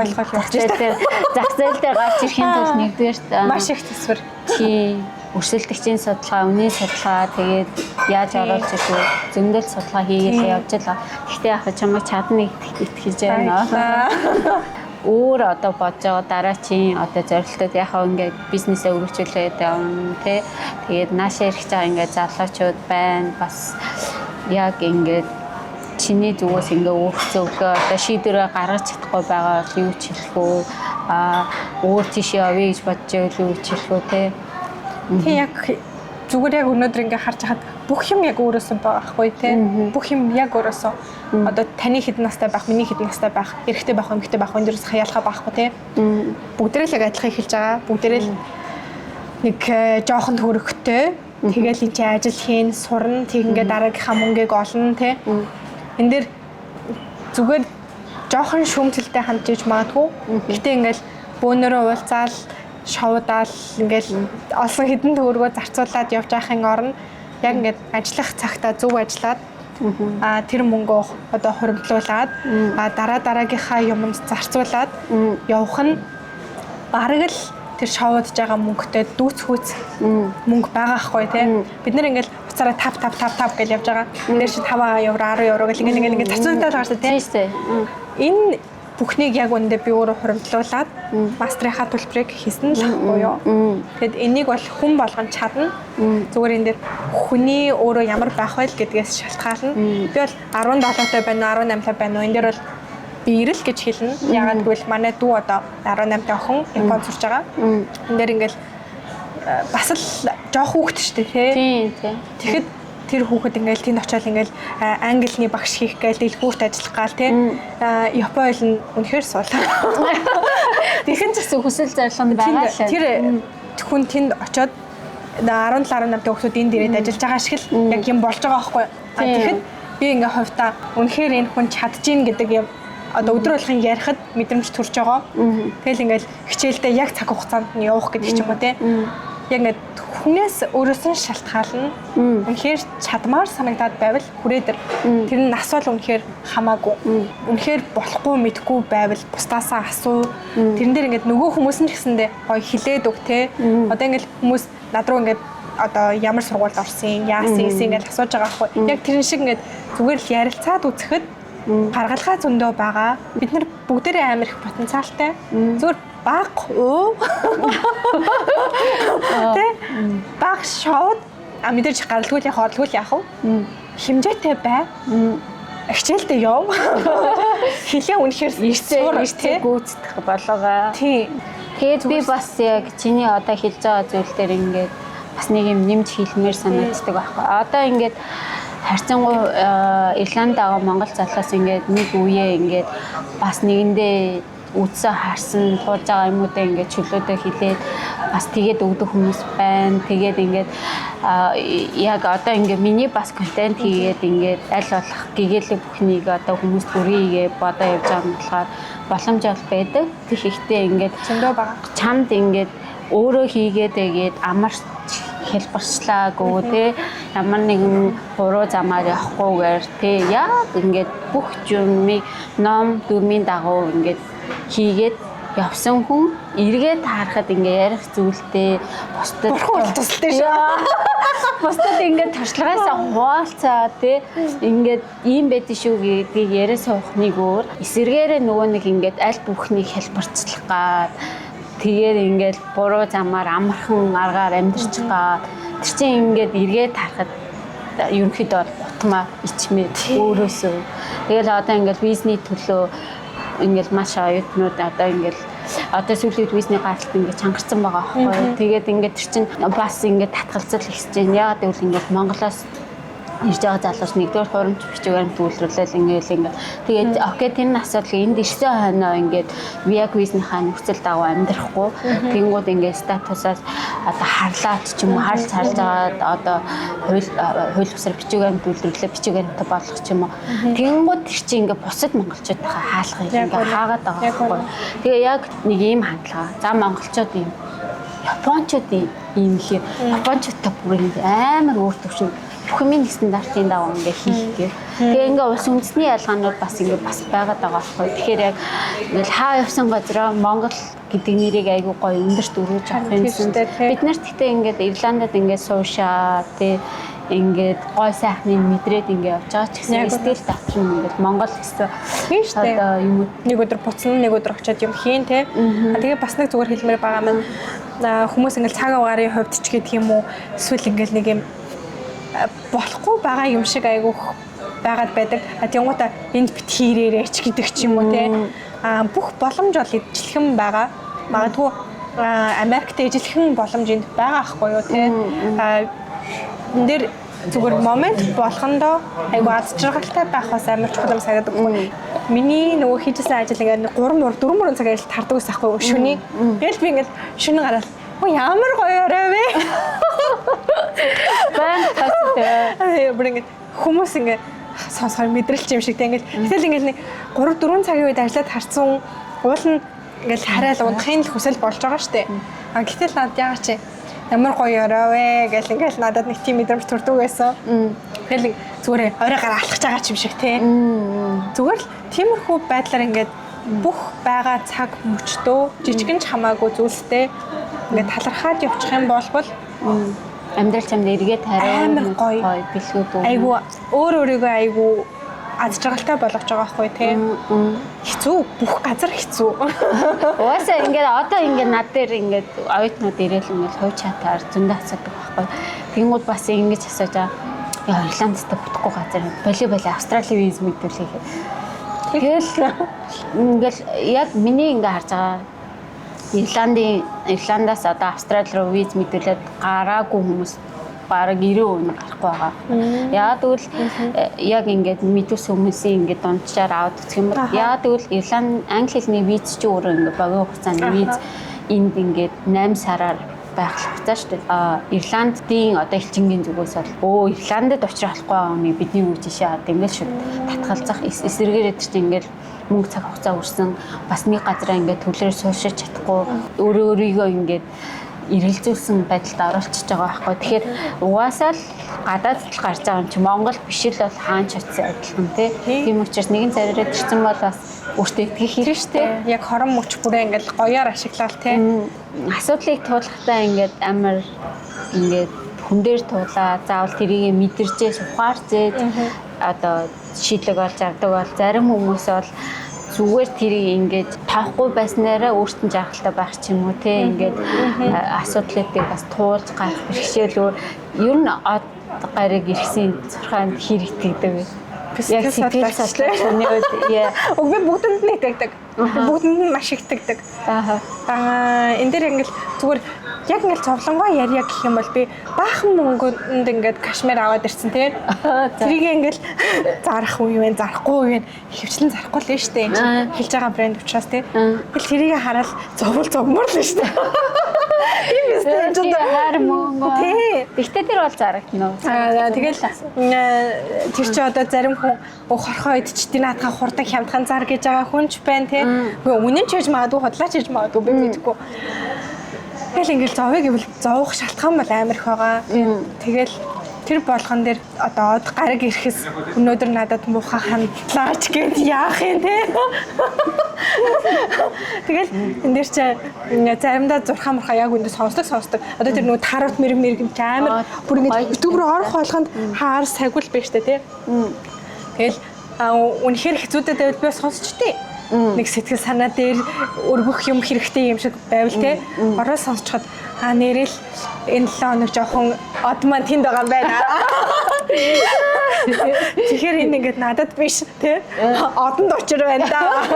ойлгол явж байна. Зах зээл дээр гарч ирэхин тулд нэгдүгээр маш их төсвөр. Тийм өрсөлдөгчийн судалгаа, үнийн судалгаа тэгээд яаж оруулж ирэх вэ? Зөндөл судалгаа хийгээд явж байгаа. Гэхдээ яг чамайг чадна итгэж байна. Өөр одоо бодож байгаа дараачийн одоо зорилтууд яг ингээд бизнесээ өргөжүүлээд явна тий. Тэгээд наашаа ирэх байгаа ингээд залуучууд байна. Бас яг ингээд чиний зүгээс ингээ өөрсдөө одоо шийдвэрээ гаргаж чадахгүй байгаа юу ч хэлэх үү? Өөр тийшээ авъя гэж бодож байвал юу ч хэлэх үү тий. Тэг яг зүгээр яг өнөөдөр ингээ харж хахад бүх юм яг өөрөөсөө байхгүй тий. Бүх юм яг өөрөөсөө одоо таны хэдэн настай байх, миний хэдэн настай байх, эрэгтэй байх, эмэгтэй байх энэ дөрөс хаяалгаа байхгүй тий. Бүгдээрээ л яг адилхан эхэлж байгаа. Бүгдээрээ л нэг жоохон төгрөгтэй. Тэгэл энэ чинь ажил хийн, сурна, тэг ингээ дараагийнхаа мөнгийг олно тий. Энд дээр зүгээр жоохон шүүмжлэлтэй хандж иж магадгүй. Гэтэ ингээл бөөнөрөө уулзаал шоудаал ингээл олсон хэдэн төгрөгөө зарцуулаад явж байхын орно яг ингээд ажиллах цагтаа зөв ажиллаад тэр мөнгөө одоо хуримтлуулад дараагийнхаа юмд зарцуулаад явах нь бараг л тэр шоудж байгаа мөнгөтэй дүүц мөнгө байгаа хгүй тий. Бид нэр ингээл уцаараа 5 гэж явж байгаа. Дээр чи 5 евро 10 евро гэл ингээд зарцуулаад байгаа шүү тий. Энэ бүхнийг яг үндэ би өөрөө хуримтлуулад мастрынхаа төлбөрийг хийсэн л ахгүй юу. Тэгэд энийг бол хүн болгон чадна. Зүгээр энэ дэр хүний өөрөө ямар байх вэ гэдгээс шалтгаална. Би бол 17-тай байна уу 18-тай байна уу энэ дэр бол би ирэл гэж хэлнэ. Ягаад гэвэл манай дүү одоо 18-тай охин Японд сурч байгаа. Энэ дэр ингээл бас л жоох хүүхэд шүү дээ тий. Тэгэхэд тэр хүүхэд ингээл тэнд очиод ингээл англиний багш хийх гээл дэлгүүрт ажиллах гал тий. Япон хэл нь үнэхээр суулаа. Тэгсэн ч гэсэн хүсэл зорилго нь байгаа шээ. Тэр хүн тэнд очиод 17-18 хүүхдүүд энд ирээд ажиллаж байгаа шиг л яг юм болж байгаа байхгүй. Тэгэхэд би ингээ хувьдаа үнэхээр энэ хүн чадчихин гэдэг юм одоо өдөр болгон ярихад мэдрэмж төрж байгаа. Тэгэл ингээл хичээлдээ яг цаг хугацаанд нь явах гэдэг ч юм уу тий. Яг ингээд хүнээс өөрөөс нь шалтгаална. Үнэхээр чадмаар санагдаад байвал хүрээдэр тэр нь нас бол үнэхээр хамаагүй. Үнэхээр болохгүй мэдгүй байвал бусдаасаа асуу. Тэрэн дээр ингээд нөгөө хүмүүс нь ч гэсэндээ гоё хилээд өг те. Одоо ингээд хүмүүс над руу ингээд одоо ямар сургуульд орсон, яасан ингээд асууж байгаа байхгүй. Яг тэрэн шиг ингээд зүгээр л ярилцаад үзэхэд гаргалгаа зөндөө байгаа. Бид нар бүгдээрээ амар их потенциалтай. Зүгээр баг тэ баг шууд мэдээж гаралгүй л хорлгүй л яах вэ? Хэмжээтэй бай. Хичээлдээ яв. Хилээ үнэхээр эртээ гүйцэтгэх болоога. Тийм. Тэгээд би бас яг чиний одоо хэлж байгаа зүйл дээр ингээд бас нэг юм нэмж хэлмээр санагддаг байхгүй. Одоо ингээд харьцангуй Ирланд байгаа монгол залуус ингээд нэг үеэ ингээд бас нэгэндээ үдсээ харсан туулж байгаа юмудаа ингээд чөлөөдөө хилээд бас тэгээд өгдөг хүмүүс байна. Тэгээд ингээд яг одоо ингээд миний бас контент хийгээд ингээд аль болох гэгээлэг бүхнийг одоо хүмүүст хүргэе бодоо явж байгаа юм болохоор боломж бол байдаг. Тэг ихтэй ингээд зөндөө бага. Чамд ингээд өөрөө хийгээд тэгээд амарч хэлбэрчлаагүй те ямар нэгэн буруу замаар явахгүйгээр те яг ингээд бүх юмыг ном дүрмийн дагуу ингээд хийгээд явсан хүн эргээд харахад ингээ ярих зүйлтэй бусдад тусалтай шүү. Бусдад ингээ туршлагаасаа хуваалцаа тий ингээд ийм байдсан шүү гэдгийг яриа суухныг өөр эсэргээрээ нөгөө нэг ингээд аль бүхнийг хэлбэрцлэх гад тэгээд ингээд буруу замаар амархан аргаар амьдарчих гад тэр чинь ингээд эргээд харахад ерөнхийдөө утмаа ичмээ өөрөөсөө тэгэл одоо ингээд визний төлөө ингээл маш оюутнууд одоо ингээл одоо сүүлийн визний гаралт ингээд чангарсан байгаа байхгүй. Тэгээд ингээд тэр чинь бас ингээд татгалзал ихсэж байна. Яагаад гэвэл ингээд Монголоос ирж байгаа залууч нэгдүгээр хуримч бичгээр төвлөрүүлэл ингээд тэгээд окей тэр нь асуудал энд ирсэн хойноо ингээд яг визнийхаа нөхцөл дагуу амьдрахгүй. Тэнгүүд ингээд статусаас одоо харлаад ч юм уу харж байгаа одоо хууль бусар бичгээр төвлөрүүлээ бичгээр болгох ч юм уу. Тэнгүүд тэр чинь ингээд бусад монголчуудынхаа хаалгыг ингээд хаагаад байгаа байхгүй. Тэгээ яг нэг ийм хандлага. За монголчууд ийм японочууд ийм ихээр японочтой бүр амар өөр төвшин бүх юмын стандартын дагуу ингээ хийх гэх. Тэгээ ингээ улс үндэсний ялгаанууд бас ингээ бас байгаад байгаа байхгүй. Тэгэхээр яг ингээл хаа явсан газараа Монгол гэдэг нэрийг айгүй гоё өндөрт өргөж авах юмсан. Бид нарт гэхдээ ингээд Ирландад ингээ суушаа тий ингээд гой сайхныг мэдрээд ингээ явж байгаа ч гэсэн стил татсан ингээд Монгол гэсэн одоо юм нэг өдөр буцна нэг өдөр очиод юм хийн те. Тэгээ бас нэг зүгээр хэлмээр байгаа маань хүмүүс ингээл цаг агаарын хувьд ч гэдэг юм уу эсвэл ингээл нэг юм болохгүй байгаа юм шиг айгуух байгаад байдаг. Тэнгуудаа энд бит хийрээрээ ч гэдэг ч юм уу те. Бүх боломж бол ижилхэн байгаа. Магадгүй Америкт ижилхэн боломж энд байгаа ахгүй юу те. Энд дэр зүгээр момент болгондоо айгуу аз жаргалтай байх бас амар чухал юм санагдав. Миний нөгөө хийжсэн ажил ингээд 3-4 цаг ажил тардаг ус ахгүй юу шүний. Тэгэл би ингээд шүн гараад ямар гоё орой вэ? Фантастик. Бүр ингээд хүмүүс ингээд сонсохоор мэдрэлч юм шиг те ингээд тэгэл ингээд нэг 3-4 цагийн үед ажиллаад харцсан уул нь ингээд хараал унахын л хүсэл болж байгаа штэ. Гэтэл над яагаад чи ямар гоё орой вэ гэл ингээд надад нэг тийм мэдрэмж төрдөг байсан. Тэгэл зүгээр оройгоор алхаж байгаа ч юм шиг те. Зүгээр л тиймэрхүү байдлаар ингээд бүх байгаа цаг мөчтөө жижигэн ч хамаагүй зүйлстэй ингээд талархаад явчих юм бол амьдрал чамд эргээд хараа амар гоё бэлгүүд үү. Айгу өөрийгөө айгу аз жаргалтай болгож байгаа хгүй те. Хэцүү бүх газар хэцүү. Угаасаа ингээд одоо ингээд над дээр ингээд оюутнууд ирээл ингээд хувь чатаар зөндөө асуудаг байхгүй. Тэнгүүд бас ингэж асууж байгаа. Яа Ирландтай бүтэхгүй газар боли Австралийн виз мэдүүлээ. Тэгэл ингээд яг миний ингээд харж байгаа Ирландаас одоо Австрали руу виз мэдүүлээд гараагүй хүмүүс бараг 90% гарахгүй байгаа. Яагаад гэвэл яг ингээд мэдүүлсэн хүмүүсийн ингээд дунджаар аваад үзэх юм бол яагаад гэвэл Англи хэлний виз чи өөрөө ингээд богино хугацааны виз энд ингээд 8 сараар байх хугацаа шүү дээ. Ирландын одоо элчингийн зүгээс бол Ирландд очрох болохгүй байгаа юмыг бидний үе жишээ аваад ингээд шууд татгалзах эсэргээрээ тэр чинь ингээд мөнгө цаг хугацаа өрсөн бас нэг газараа ингээд төлөөр суушиж чадахгүй өөрийгөө ингээд эргэлзүүлсэн байдалд оруулчихж байгаа байхгүй. Тэгэхээр угаасаа л гадаад л гарч байгаа юм чи Монгол биш л бол хаан ч утсан адилхан тийм учраас нэгэн царайраад ирсэн бол бас өөртөө итгэх хэрэг шүү дээ. Яг хорон мөч бүрээ ингээд гоёар ашиглал тийм асуудлыг туулахтаа ингээд амар ингээд хүн дээр туулаа заавал тэрийг мэдэрчээ ухаарчээ одоо шийдлэг болж авдаг бол зарим хүмүүс бол зүгээр тэрийг ингээд таахгүй байснараа өөртөө жаргалтай байх ч юм уу те ингээд асуудлуудыг бас туулж гарах бэрхшээлөөр ер нь од гариг ирсэн зурхаанд хэр итгэдэг вэ? Яг сэтгэл судлаач хүний үед үгүй бүгдэнд нь итгэдэг. Бүгдэнд нь маш итгэдэг. Энэ дээр ингээд зүгээр яг ингээл зовлонгоо ярья гэх юм бол би баахан мөнгөнд ингээд кашмир аваад ирсэн тий. Тэрийг ингээл зарах уу юм, зарахгүй уу юм хөвчлэн зарахгүй л нь штэ. Хэлж байгаа брэнд учраас тий. Тэгэл тэрийг хараад зовмор л нь штэ. Тийм үстэй ч хар мөнгө. Тий. Ихтэй тэр бол зарагдана уу? Тэгэл тэр чи одоо зарим хүн хорхоо идчихдээ наадгаа хурдан хямдхан зар гэж байгаа хүн ч байна тий. Үнэн ч хийж магадгүй худлаач хийж магадгүй би мэдэхгүй. Тэгэл ингээл зовё гэвэл зовох шалтгаан бол амар их байгаа. Тэгэл тэр болгон дээр одоо гараг ирэхс өнөөдөр надад муухай хандлаач гэд яах юм те. Тэгэл энэ дээр чи заримдаа зурхаа мурхаа яг үндэ сонсдог. Одоо тэр нөгөө тарууд мэрэг юм амар бүр ингэ YouTube руу орох болгонд хаар сагвал биш те те. Тэгэл үнэхээр хэцүүдэд байвал би сонсчтээ. Нэг сэтгэл санаа дээр өргөх юм хэрэгтэй юм шиг байвал те. Ороо сонсчоход нэрэл энэ 7 хоног жоохон од маань тэнд байгаа юм байна. Тэгэхээр энэ ингээд надад биш те. Одонд учир байна да.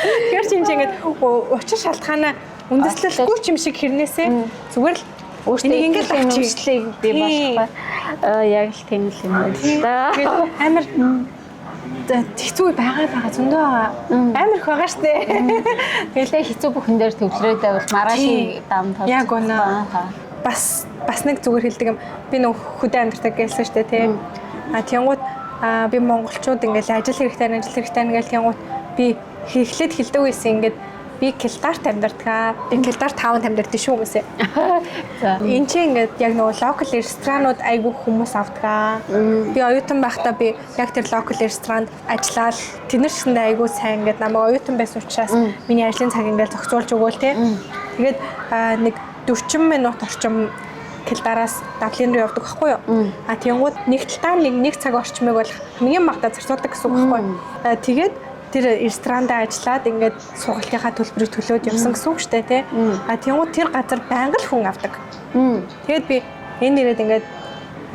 Тэгэхээр чи ингээд учир шалтгаанаа үндэслэхгүй ч юм шиг хэрнээсээ зүгээр л өөртөө ингээд авчлыг би болох ба яг л тийм л юм байна да. Амар хэцүү байгаа зөндөө амар их байгаа штэ. Тэгэл хэцүү бүхэн дээр төвлөрөөд байвал маргаашийн дам тав. Яг үнэ. Бас нэг зүгээр хэлдэг юм. Би нөх хөдөө амьдардаг гэсэн штэ тий. Тэнгууд би монголчууд ингээл ажил хэрэгтэй ингээл тэнгууд би эхлээд хэлдэг байсан ингээд би килдарт амьдардаг. Би килдарт 5 амьдардаг шүү хүмүүсээ. За. Энд чинь ингээд яг нөгөө локал ресторанууд айгүй хүмүүс авдаг. Би оюутан байхдаа би яг тэр локал ресторанд ажиллаад тэднэр чигэндээ айгүй сайн ингээд намайг оюутан байсан учраас миний ажлын цаг ингээд зохицуулж өгөөл те. Тэгээд нэг 40 минут орчим килдараас Даблин руу явдаг байхгүй юу? Тэнгууд нэг талаар нэг цаг орчмыг бол хамгийн багтаа зарцуулдаг гэсэн үг байхгүй юу? Тэгээд тэр ресторанда ажиллаад ингээд сургалтынхаа төлбөрийг төлөөд явсан гэсэн үг шүү дээ тий. Тэнгууд тэр газар байнга л хүн авдаг. Тэгээд би энэ нэрээд ингээд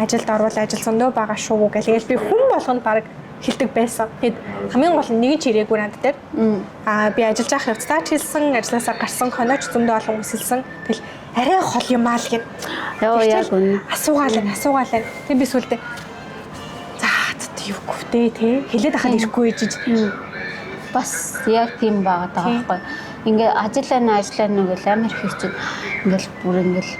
ажилд орвол ажил зөндөө байгаа шүү гэж би хүн болгонд баг хэлдэг байсан. Тэгэд хамгийн гол нь нэг ч ирээгүй над дээр. Би ажиллаж байх явцдаа ч хэлсэн, ажилласаа гарсан хонооч зөндөө олон хүмүүс хэлсэн. Тэгэл арай хол юм аа л гэв. Яа яг үнэ. Асуугаал. Тэг би сүлдээ за юу гүвтэй тий. Хэлээд ахад ирэхгүй ээжиж. Бас яг тийм байгаа байхгүй. Ингээ ажиллана гэл амар хэвчээд ингээл бүр ингээл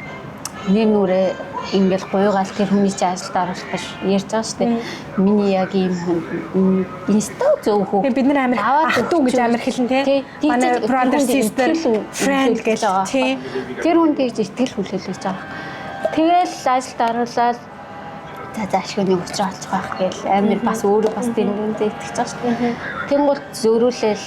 нэр нүрээ ингээл гуйгаал тэр хүний чинь ажилд оруулах гэж ярьж байгаа шүү дээ. Миний яг ийм хүн инста зөөхөө. Бид нар амар ах トゥ гэж амар хэлэн тий. Манай brother sister friend гэж тий. Тэр хүн тэгж итгэл хүлээлгэж байгаа. Тэгэл ажилд оруулаад за ашигны учраа олчих байх гээл амар бас өөрөө бас тэмдэгтэй итгэж байгаа шүү дээ. Тэнгуул зөрүүлэл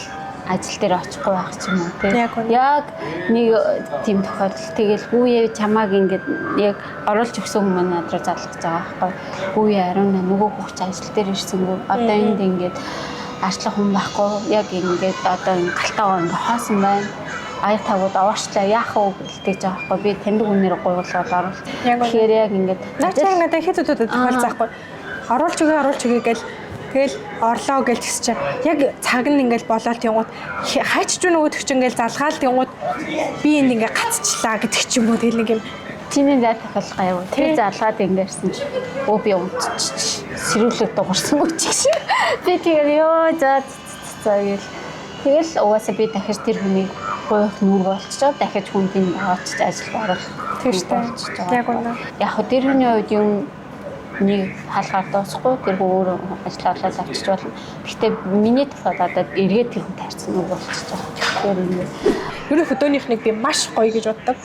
ажил дээр очихгүй байх ч юм уу тий. Яг нэг тийм тохиолдол тэгэл хүүе чамааг ингээд яг оруулж өгсөн хүмүүс над руу залгаж байгаа байхгүй. Хүүе ариун нөгөө хүүхч ажил дээр ирсэнгүй одоо энд ингээд арчлах хүн байхгүй яг ингээд одоо энэ галтаагаа ингээд хоосон байна. Аяг тагууд аваачлаа яах вэ гэлтэж байгаа байхгүй. Би таньдаг үнээр гуйгуулаад оруулах. Тэгэхээр яг ингээд надад хэд өдөрт тохиолцохгүй. Оруулж өгье гэл тэгэл орлоо гэж гисч яг цаг нь ингээл болоод тэнгууд хайч ч нөгөө төгч ингээл залгаал тэнгууд би энд ингээ гацчлаа гэдэг ч юм уу тэгэл нэг юм чиний зай тахалах гаяв. Тэр залгаад ингээрсэн чи өө би унтчих сэрүүлэг дуурсан үуч гэж. Би тэгэл ёо за гэл тэгэл угаасаа би дахиж тэр хүнийг гоох нүг болчихоо дахиж хүн тийм аваач ажилд оруулах. Тийм шүү дээ. Яг үнэ. Яг хөө тэр хүний үед юм нэг хаалгаар дуусахгүй тэр өөр ажиллаад авчиж болно. Гэхдээ миний тухайд одоо эргээд тэр хүн таарсан үг болчихж байгаа. Тэгэхээр энэ ер нь хөдөөнийх нэг би маш гоё гэж боддог.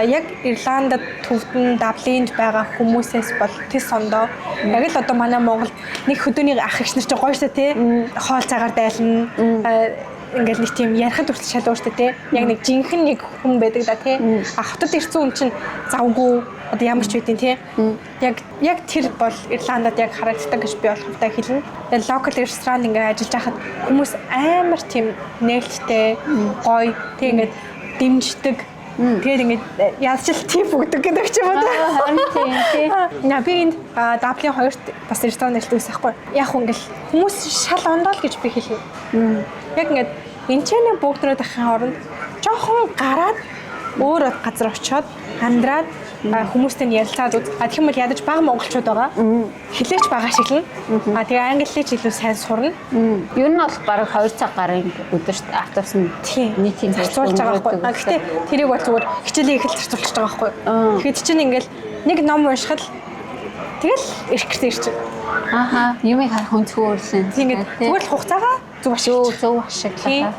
Яг Ирландд төвдөн Даблинд байгаа хүмүүсээс бол тэр сондоо яг л одоо манай Монголд нэг хөдөөний ах эгч нар ч гоё штэ тий. Хоол цагаар дайлна. Ингээл нэг тийм ярихад хүртэл шалуу штэ тий. Яг нэг жинхэнэ нэг хүн байдаг да тий. Хотод ирсэн хүн чинь завгүй одоо ямар ч үдийн тий. Яг тэр бол Ирландад яг харагддаг гэж би болохтой хэлнэ. Тэгээд локал ресторан ингээ ажиллаж байхад хүмүүс амар тийм нээлттэй гоё тий ингээд дэмждэг. Тэгээд ингээд яаж ч тип өгдөг гэдэг ч юм уу тий. Би энд Даблин 2-т бас ресторан ажиллаж байхгүй. Яг ингээл хүмүүс шал ондоол гэж би хэлнэ. Яг ингээд энэ ч нэг бүгдрээд ахын оронд жоохон гараад өөр газар очиод амьдраад хүмүүстэй ярилцаад тэгэх юм бол ядаж бага монголчууд байгаа. Хэлээч бага шиглэн. Тэгээ англич илүү сайн сурна. Ер нь бол бараг 2 цаг гарын өдөрт автобусны нийтийн зарцуулж байгаа байхгүй. Гэхдээ тэрийг бол зүгээр хичээлээ их л зарцуулчихж байгаа байхгүй. Тэгэхээр чинь ингээл нэг ном уншихад тэгэл ирэх гэртээ ирчих. Ааха, юмыг харах өнцгөө өөрлөн. Тийм ингээд зүгээр л хугацаагаа зөв ашиглах. Зөв ашиглах.